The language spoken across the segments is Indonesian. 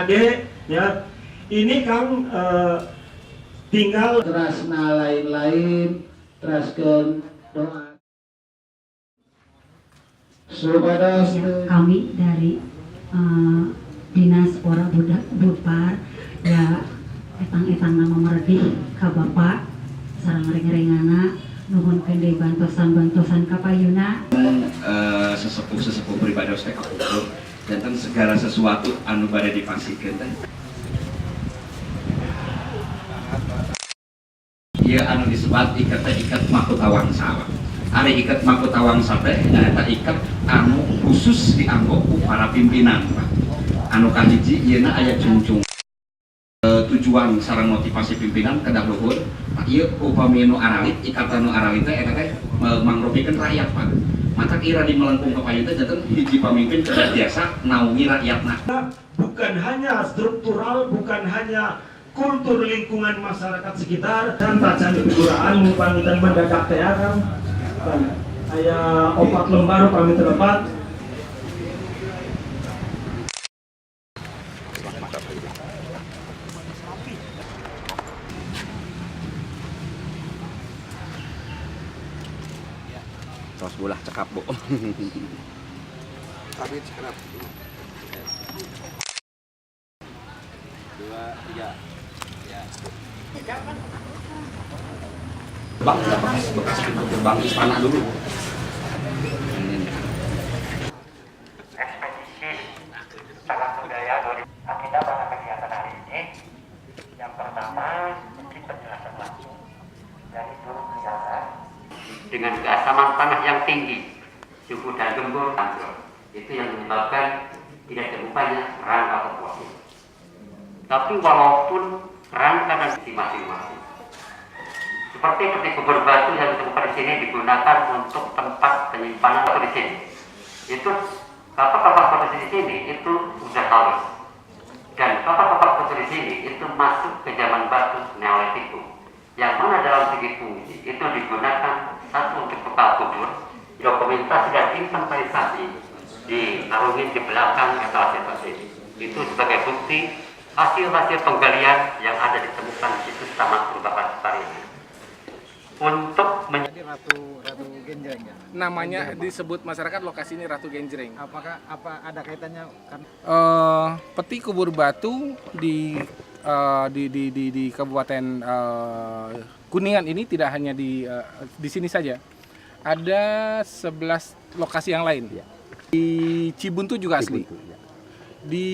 Ade, ya ini Kang tinggal terasna lain-lain teraskeun doa supados kami dari Dinas Ora Budpar ya etang nama meredi ka Bapak sareng ring-ringana nuhunkeun deui bantosan kapayuna sesepuh pribadi stek hukum dan segala sesuatu anu bade dipasikeun teh ieu anu disebut ikat makutawangsa. Ari ikat makutawangsa teh eta ikat anu khusus dianggo ku para pimpinan Pak. Anu kahiji ieuna aya cungcung tujuan sareng motivasi pimpinan kedah luhur. Ieu upami nu aralit ikatan nu aralit teh eta teh mangropikeun rakyat Pak. Matak ira di melengkung kapayun teh janten hiji pamimpin kedah biasa naungi rakyatna. Bukan hanya struktural, bukan hanya kultur lingkungan masyarakat sekitar dan tacan figuraan pamitan mendadak teh kan aya 4 lembar pamit lepat Tos bulah cekap Bu. Tapi cekap. 2, 3. Bang, bekas pintu gerbang istana dulu. Ekspedisi Salam Budaya agenda pada kegiatan hari ini. Yang pertama, mungkin penjelasan langsung dari juru bicara. Dengan keasaman tanah yang tinggi, suhu dan gembur itu yang menyebabkan tidak terbukanya rangka atau fosil. Tapi walaupun rangka dan di masing-masing, seperti peti kubur batu yang ditemukan di sini digunakan untuk tempat penyimpanan atau di sini. Itu kapal-kapal fosil di sini itu sudah halus, dan kapal-kapal fosil di sini itu masuk ke zaman batu Neolitikum, yang mana dalam segi fungsi itu digunakan satu untuk bekal kubur, dokumentasi dan inventarisasi diarungi di belakang etalase ini. Itu sebagai bukti hasil-hasil penggalian yang ada ditemukan di situs Taman Perubahan Lestari ini. Untuk Jadi Ratu Genjreng ya. Namanya disebut masyarakat lokasi ini Ratu Genjreng. Apakah ada kaitannya kan? Peti kubur batu di Kabupaten Kuningan ini tidak hanya di sini saja. Ada 11 lokasi yang lain. Ya. Di Cibuntu juga asli. Ya. Di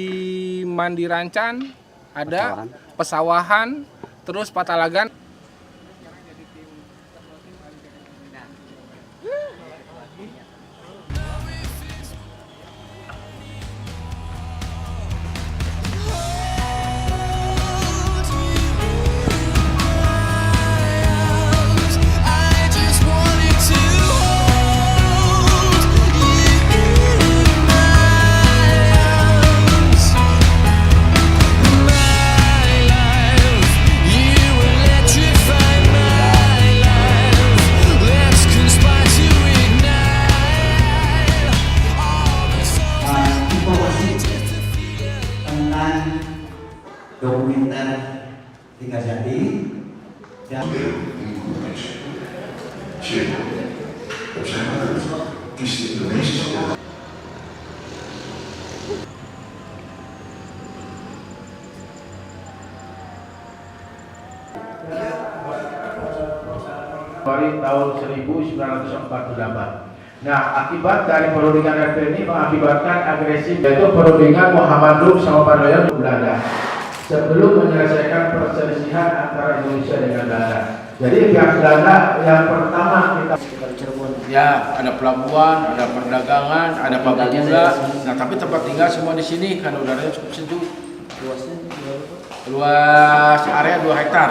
Mandirancan ada Pesawahan, terus Patalagan. dokumenter Tiga Jati dan tahun 1948. Nah, akibat dari perundingan RT ini mengakibatkan agresi, yaitu perundingan Muhammad Rum sama Parlemen Belanda sebelum menyelesaikan perselisihan antara Indonesia dengan Belanda. Jadi pihak Belanda yang pertama kita ya ada pelabuhan, ada perdagangan, ada pabrik gula. Nah, tapi tempat tinggal semua di sini karena udaranya cukup sejuk. Luas area 2 hektar.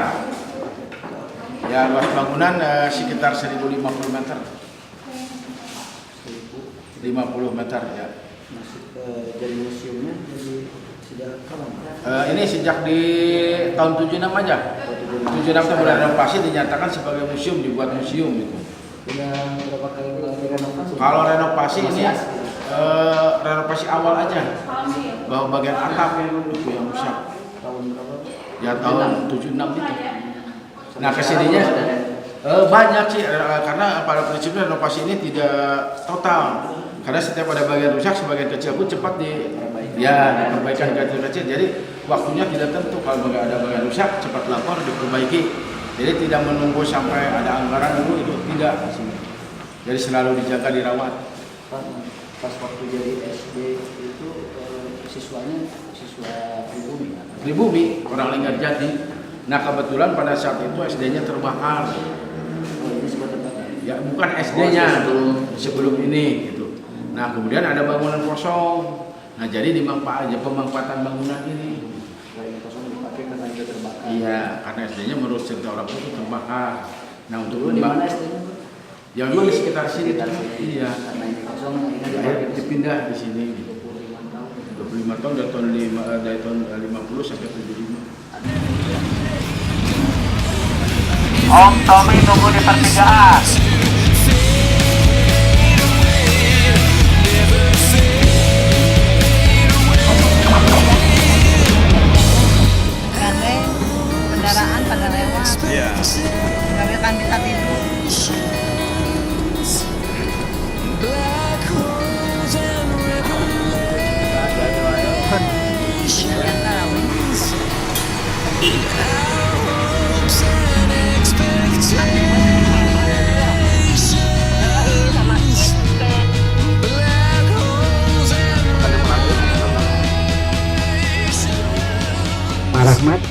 Ya, luas bangunan sekitar 1050 meter. 50 meter ya. masuk ke jadi museumnya jadi sejak kapan? Ini sejak di tahun 76 aja. 76 itu mulai renovasi dinyatakan sebagai museum, dibuat museum itu. Sudah berapa kali direnovasi? Kalau renovasi ini renovasi awal aja, bahwa bagian atap yang rusak Tahun berapa? ya tahun 76 itu. Nah kesininya banyak sih karena pada prinsipnya renovasi ini tidak total, karena setiap ada bagian rusak sebagian kecil pun cepat diperbaikan kecil-kecil. Jadi waktunya tidak tentu, kalau ada bagian rusak cepat lapor diperbaiki. Jadi tidak menunggu sampai ada anggaran dulu, itu tidak. Jadi selalu dijaga, dirawat. Pas waktu jadi SD itu siswanya siswa pribumi kan? Pribumi, orang Linggarjati. Nah kebetulan pada saat itu SD-nya terbakar. Oh, ini sebuah tempat. Ya bukan SD-nya, sebelum ini gitu. Nah kemudian ada bangunan kosong. Nah jadi pemanfaatan bangunan ini. Nah, ini kosong dipakai karena itu terbakar. Iya, karena SD-nya menurut cerita orang tua itu terbakar. Nah untuk Dulu di mana SD-nya? Ya memang di sekitar sini. Sekitar sini. Iya. Karena ini kosong, ini Akhirnya dipakai dipindah di sini. 25 tahun. 25 tahun dari tahun 50 sampai 75. Om Tommy tunggu di pertigaan. Karena kendaraan pada lewat, nggak akan bisa tidur. Pak Rahmat,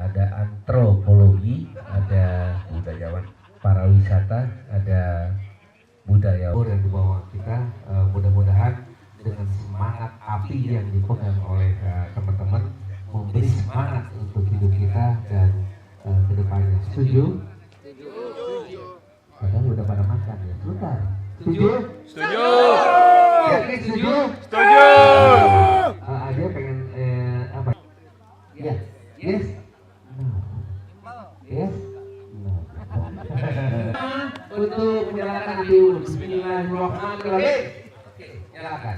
ada antropologi, ada budayawan pariwisata, ada budaya yang dibawa kita. Mudah-mudahan dengan semangat api yang dipegang oleh teman-teman memberi semangat untuk hidup kita dan kedepannya. Setuju? Padahal udah pada makan ya. Sebentar. Setuju? Setuju. Yakin setuju? Setuju. Ada pengen apa? Ya. Yes. Yes. Untuk menyalakan video. Bismillahirrahmanirrahim. Oke, nyalakan.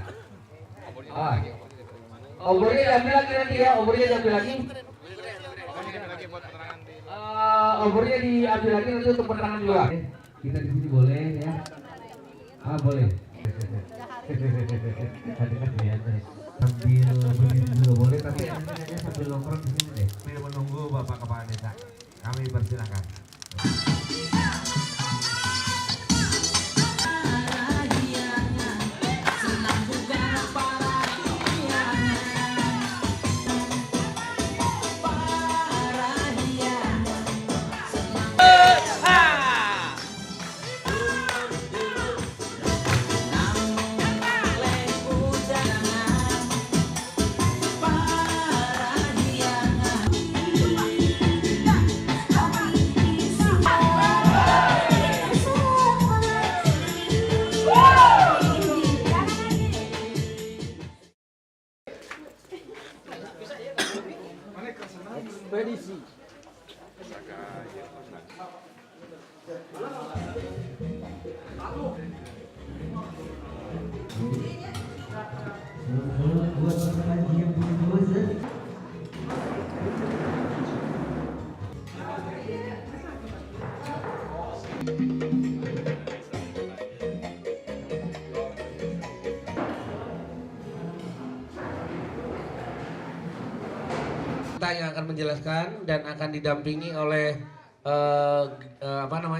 Obornya diambil lagi nanti ya, obornya diambil lagi. Obornya diambil lagi nanti untuk penerangan juga. Kita di sini boleh ya? Boleh. Sambil berdiri dulu boleh, tapi nanti sambil nongkrong di sini deh. Sambil menunggu Bapak Kepala Desa. Kami persilakan. Ekspedisi. Yang akan menjelaskan dan akan didampingi oleh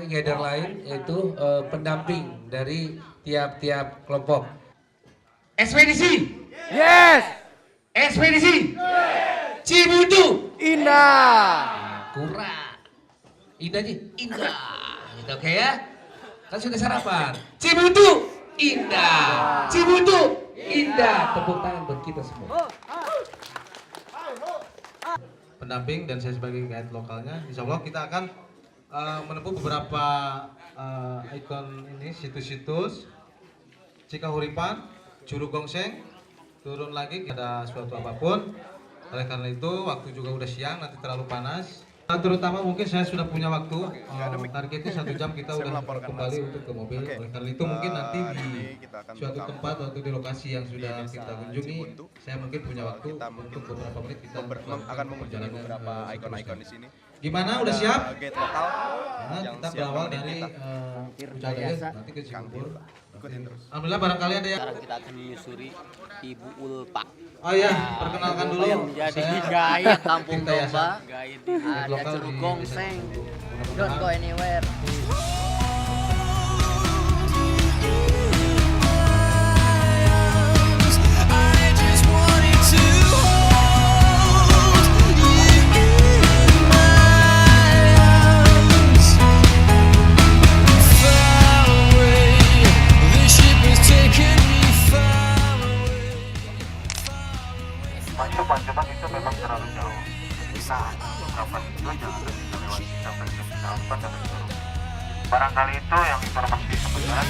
gather lain, yaitu pendamping dari tiap-tiap kelompok. Ekspedisi. Yes. Ekspedisi. Yes. Cibutu. Indah. Kurang. Indah aja. Indah. Gitu, oke ya? Kan sudah sarapan. Cibutu. Indah. Cibutu. Indah. Tepuk tangan buat kita semua. pendamping dan saya sebagai guide lokalnya. Insya Allah kita akan menempuh beberapa ikon ini, situs-situs Cikahuripan, Curug Gongseng, turun lagi ada suatu apapun. Oleh karena itu waktu juga udah siang, nanti terlalu panas. Terutama mungkin saya sudah punya waktu, targetnya 1 jam kita udah kembali untuk ke mobil. Oleh karena itu mungkin nanti di suatu tempat atau di lokasi yang sudah kita kunjungi, saya mungkin punya waktu untuk beberapa menit kita akan mengunjungi beberapa ikon-ikon di sini. Gimana, udah siap? Gate lokal. Nah, kita berawal dari Pucalaya nanti ke Cikumbul. Ikutin terus. Alhamdulillah barangkali ada yang Sekarang kita akan menyusuri Ibu Ulpa. Oh iya, perkenalkan dulu. Yang menjadi Saya gaya Kampung Tirta Yasa. Domba. Ada lokal Curug di Gongseng. Mudah-mudahan Don't go anywhere. Pancoban itu memang terlalu jauh. Kita kapan itu jangan kita lewati sampai ke Alpan dan Curug. Barangkali itu yang informasi sebenarnya.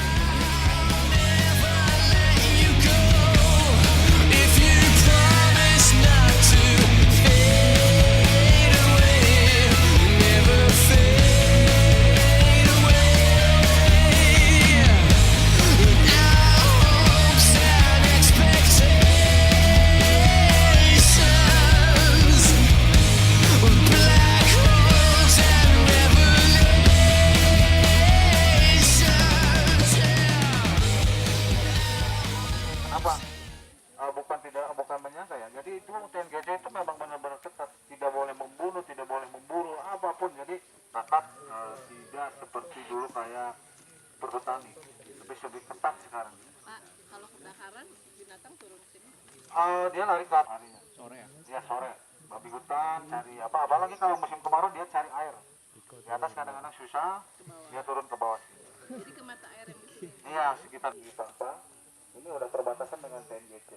Bukan menyangka ya. Jadi itu TNGJ itu memang benar-benar ketat. Tidak boleh membunuh, tidak boleh memburu, apapun. Jadi ketat, tidak seperti dulu kayak berpetani. Lebih ketat sekarang. Pak, kalau kebakaran binatang turun ke sini? Dia lari ke harinya. Sore ya? Iya sore. Babi hutan cari apa? Apalagi kalau musim kemarau dia cari air. Di atas kadang-kadang susah, dia turun ke bawah. Jadi ke mata air yang di sini? Iya, sekitar di Pangsa. Ini udah perbatasan dengan TNGC.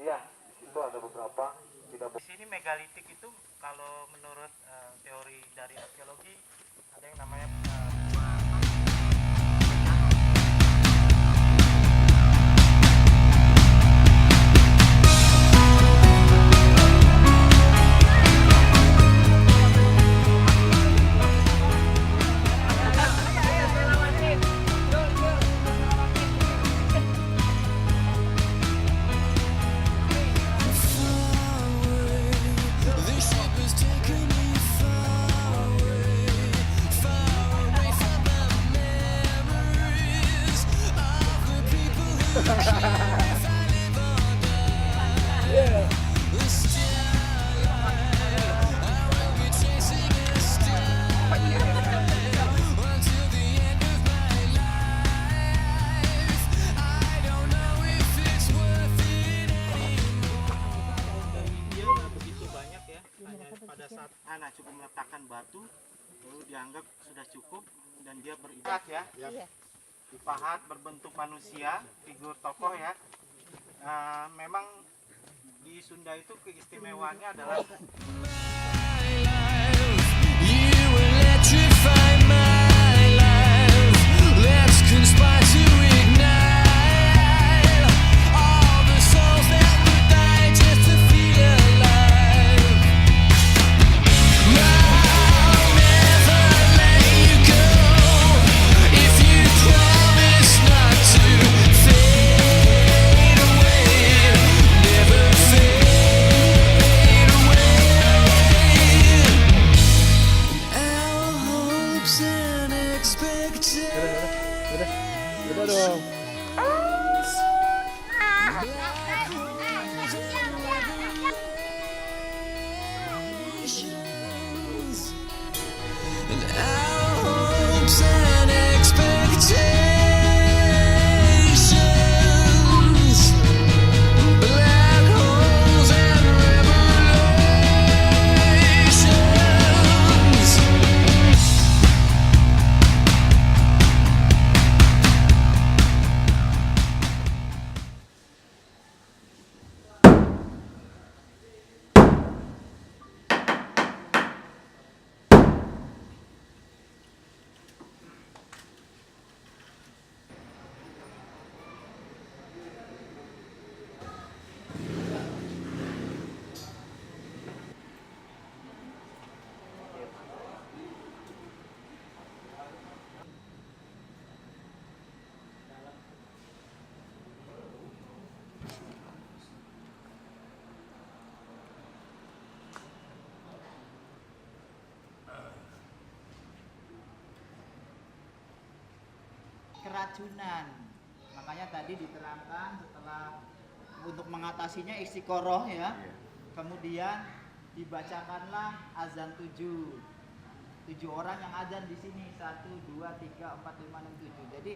Iya, di situ ada beberapa tidak. Di sini megalitik itu kalau menurut teori dari arkeologi ada yang namanya cukup meletakkan batu lalu dianggap sudah cukup dan dia berikat ya. Iya. Dipahat berbentuk manusia, figur tokoh ya. Memang di Sunda itu keistimewaannya adalah keracunan. Makanya tadi diterangkan setelah untuk mengatasinya istiqoroh ya. Kemudian dibacakanlah azan 7 orang yang azan di sini 1, 2, 3, 4, 5, 6, 7. Jadi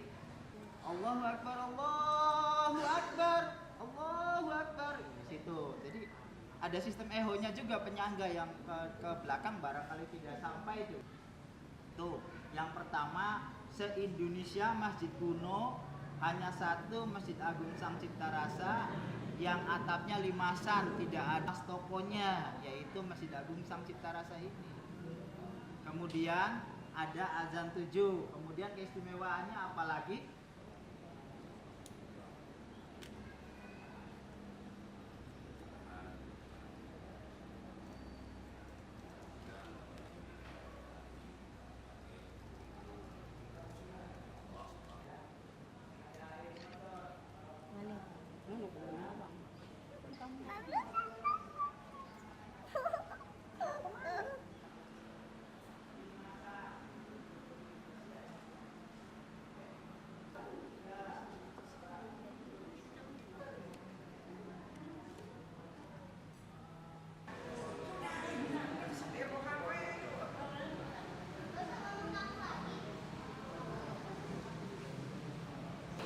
Allahu Akbar, Allahu Akbar, Allahu Akbar di situ. Jadi ada sistem ehonya juga, penyangga yang ke belakang barangkali tidak sampai itu. Tuh, yang pertama se-Indonesia masjid kuno hanya satu Masjid Agung Sang Cipta Rasa yang atapnya limasan, tidak ada tokonya, yaitu Masjid Agung Sang Cipta Rasa ini. Kemudian ada azan 7. Kemudian keistimewaannya apalagi?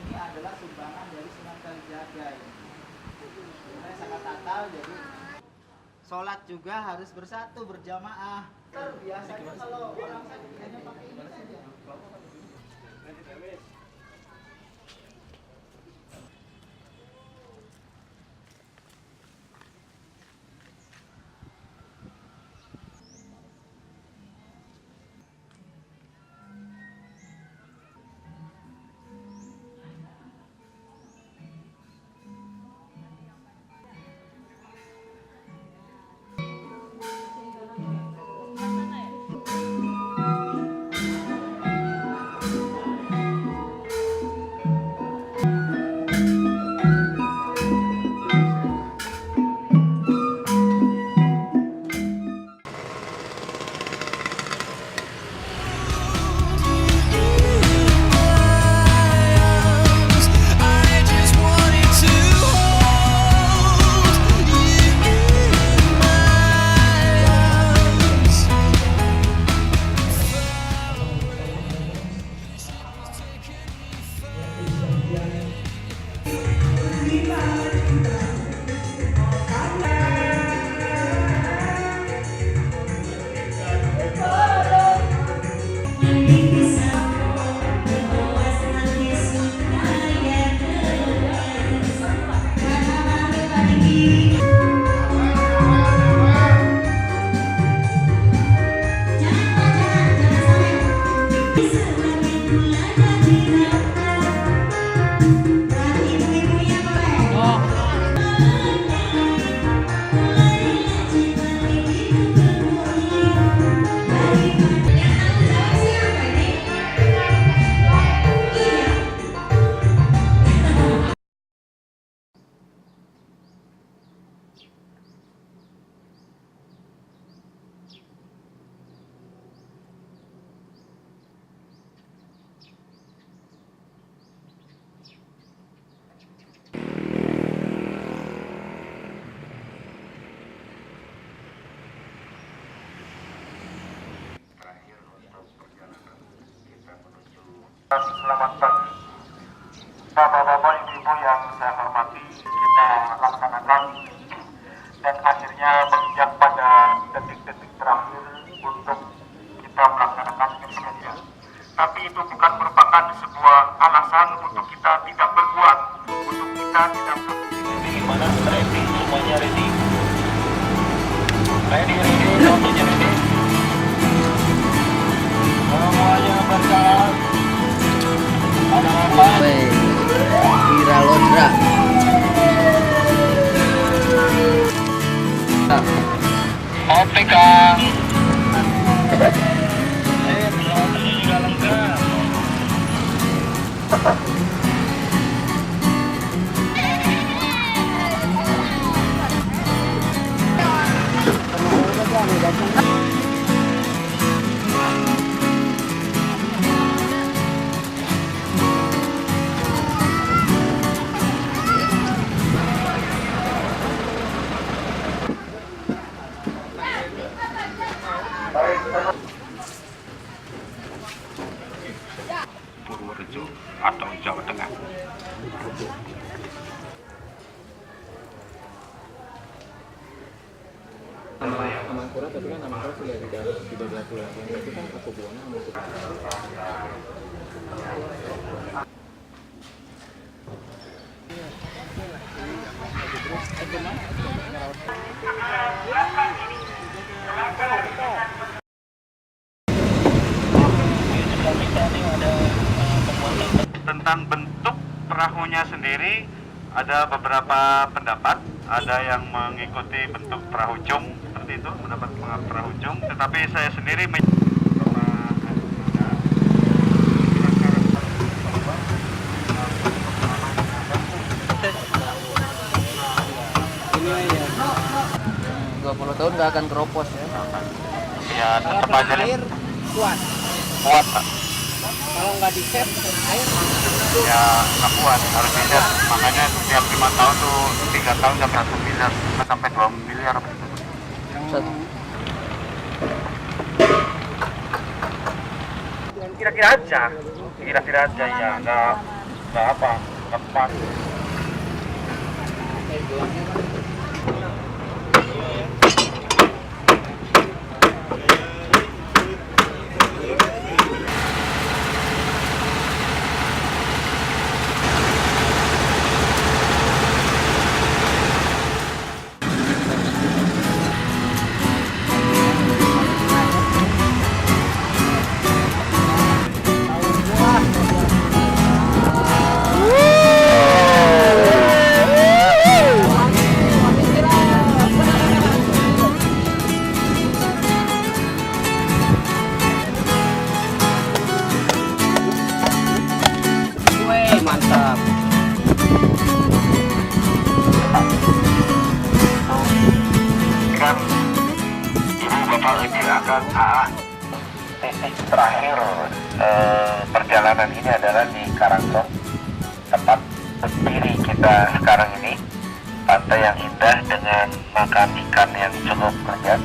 Ini adalah sumbangan dari Sunan Kalijaga ini. Sebenarnya sangat natal, jadi sholat juga harus bersatu berjamaah. Biasanya kalau orang sakit hanya pakai ini saja. Selamat pagi, Bapak-bapak, Ibu-ibu yang saya hormati. Kita laksanakan dan akhirnya menginjak pada detik-detik terakhir untuk kita melaksanakan pengajian. Tapi itu bukan merupakan sebuah alasan untuk kita tidak berbuat, untuk kita tidak gimana? Ready, semuanya ready? Ready, waktunya ready? Semuanya berjalan. Viral Lodra. Oke Kang. Pesawatnya juga lengkap. Tentang bentuk perahunya sendiri ada beberapa pendapat, ada yang mengikuti bentuk perahu jong seperti itu, mendapat perahu jong, tetapi saya sendiri Ini ya. 20 tahun nggak akan keropos ya. ya tetap aja Air kuat. kuat Pak. Kalau nggak di set air Ya nggak kuat, harus bisa, makanya setiap 5 tahun tuh 3 tahun sampai 1 miliar sampai 2 miliar. Kira-kira aja ya, nggak apa, nggak pas. mantap. Kan Ibu Bapak ini akan titik terakhir perjalanan ini adalah di Karangtong, tempat berdiri kita sekarang ini, pantai yang indah dengan makan ikan yang cukup banyak.